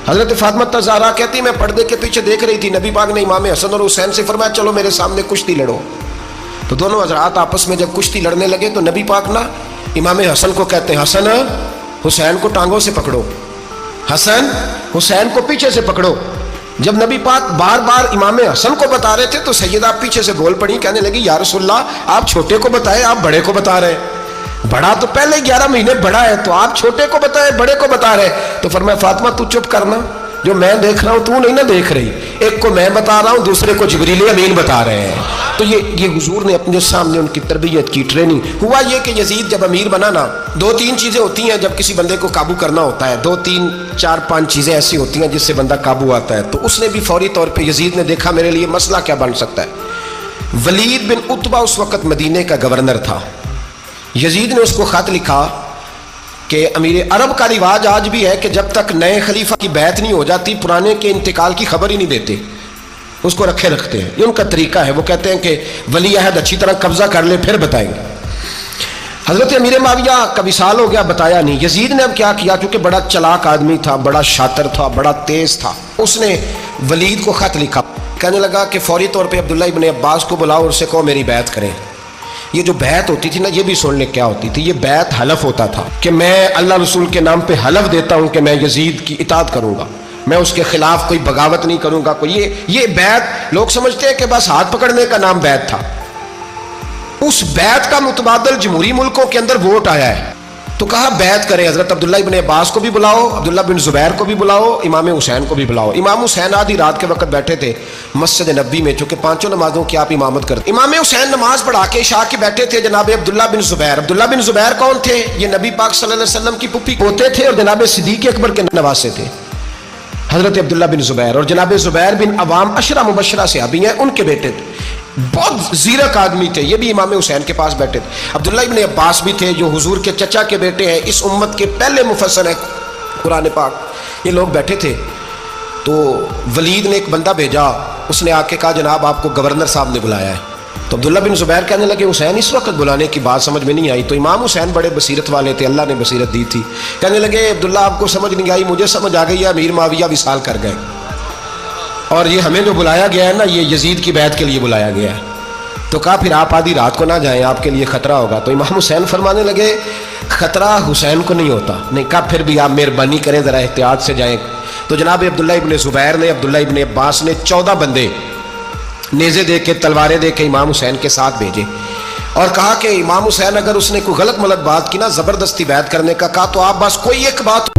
حضرت فاطمہ زہرا کہتی میں پردے کے پیچھے دیکھ رہی تھی، نبی پاک نے امام حسن اور حسین سے فرمایا چلو میرے سامنے کشتی لڑو. تو دونوں حضرات آپس میں جب کشتی لڑنے لگے تو نبی پاک نا امام حسن کو کہتے ہیں حسن حسین کو ٹانگوں سے پکڑو، حسن حسین کو پیچھے سے پکڑو. جب نبی پاک بار بار امام حسن کو بتا رہے تھے تو سیدہ پیچھے سے بول پڑی، کہنے لگی یا رسول اللہ آپ چھوٹے کو بتائے، آپ بڑے کو بتا رہے ہیں، بڑا تو پہلے 11 مہینے بڑا ہے تو آپ چھوٹے کو بتائے بڑے کو بتا رہے. تو فرمایا فاطمہ تو چپ کرنا، جو میں دیکھ رہا ہوں تو نہیں نہ دیکھ رہی، ایک کو میں بتا رہا ہوں دوسرے کو جبریل امین بتا رہے ہیں. تو یہ حضور نے اپنے سامنے ان کی تربیت کی، ٹریننگ. ہوا یہ کہ یزید جب امیر بنا نا، 2-3 چیزیں ہوتی ہیں جب کسی بندے کو قابو کرنا ہوتا ہے، 2-3-4-5 چیزیں ایسی ہوتی ہیں جس سے بندہ قابو آتا ہے. تو اس نے بھی فوری طور پہ یزید نے دیکھا میرے لیے مسئلہ کیا بن سکتا ہے. ولید بن عتبہ اس وقت مدینے کا گورنر تھا. یزید نے اس کو خط لکھا کہ امیر عرب کا رواج آج بھی ہے کہ جب تک نئے خلیفہ کی بیعت نہیں ہو جاتی پرانے کے انتقال کی خبر ہی نہیں دیتے، اس کو رکھے رکھتے ہیں. یہ ان کا طریقہ ہے. وہ کہتے ہیں کہ ولی عہد اچھی طرح قبضہ کر لے پھر بتائیں گے. حضرت امیر معاویہ کا وصال ہو گیا، بتایا نہیں. یزید نے اب کیا کیا، کیونکہ بڑا چلاک آدمی تھا، بڑا شاطر تھا، بڑا تیز تھا، اس نے ولید کو خط لکھا. کہنے لگا کہ فوری طور پہ عبداللہ ابن عباس کو بلاؤ اور اسے کہو میری بیعت کریں. یہ جو بیعت ہوتی تھی نا، یہ بھی سن لے کیا ہوتی تھی. یہ بیعت حلف ہوتا تھا کہ میں اللہ رسول کے نام پہ حلف دیتا ہوں کہ میں یزید کی اطاعت کروں گا، میں اس کے خلاف کوئی بغاوت نہیں کروں گا. کوئی یہ بیعت لوگ سمجھتے ہیں کہ بس ہاتھ پکڑنے کا نام بیعت تھا. اس بیعت کا متبادل جمہوری ملکوں کے اندر ووٹ آیا ہے. تو کہا بیعت کرے. حضرت عبداللہ ابن عباس کو بھی بلاؤ، عبداللہ بن زبیر کو بھی بلاؤ، امام حسین کو بھی بلاؤ. امام حسین آدھی رات کے وقت بیٹھے تھے مسجد نبی میں، چونکہ 5 نمازوں کی آپ امامت کرتے. امام حسین نماز پڑھا کے عشاء کے بیٹھے تھے. جناب عبداللہ بن زبیر، عبداللہ بن زبیر کون تھے؟ یہ نبی پاک صلی اللہ علیہ وسلم کی پھپھی پوتے تھے اور جناب صدیق اکبر کے نواسے تھے حضرت عبداللہ بن زبیر. اور جناب زبیر بن عوام عشرہ مبشرہ صحابی ہیں، ان کے بیٹے تھے. بہت زیرک آدمی تھے. یہ بھی امام حسین کے پاس بیٹھے تھے. عبداللہ ابن عباس بھی تھے جو حضور کے چچا کے بیٹے ہیں، اس امت کے پہلے مفسر ہیں قرآن پاک. یہ لوگ بیٹھے تھے. تو ولید نے ایک بندہ بھیجا، اس نے آ کے کہا جناب آپ کو گورنر صاحب نے بلایا ہے. تو عبداللہ بن زبیر کہنے لگے حسین اس وقت بلانے کی بات سمجھ میں نہیں آئی. تو امام حسین بڑے بصیرت والے تھے، اللہ نے بصیرت دی تھی. کہنے لگے عبداللہ آپ کو سمجھ نہیں آئی، مجھے سمجھ آ گئی ہے، امیر معاویہ وصال کر گئے اور یہ ہمیں جو بلایا گیا ہے نا، یہ یزید کی بیعت کے لیے بلایا گیا ہے. تو کہا پھر آپ آدھی رات کو نہ جائیں، آپ کے لیے خطرہ ہوگا. تو امام حسین فرمانے لگے خطرہ حسین کو نہیں ہوتا. نہیں، کہا پھر بھی آپ مہربانی کریں ذرا احتیاط سے جائیں. تو جناب عبداللہ ابن زبیر نے، عبداللہ ابن عباس نے 14 بندے نیزے دے کے، تلواریں دے کے امام حسین کے ساتھ بھیجے اور کہا کہ امام حسین اگر اس نے کوئی غلط ملت بات کی نا، زبردستی بیعت کرنے کا کہا، تو آپ بس کوئی ایک بات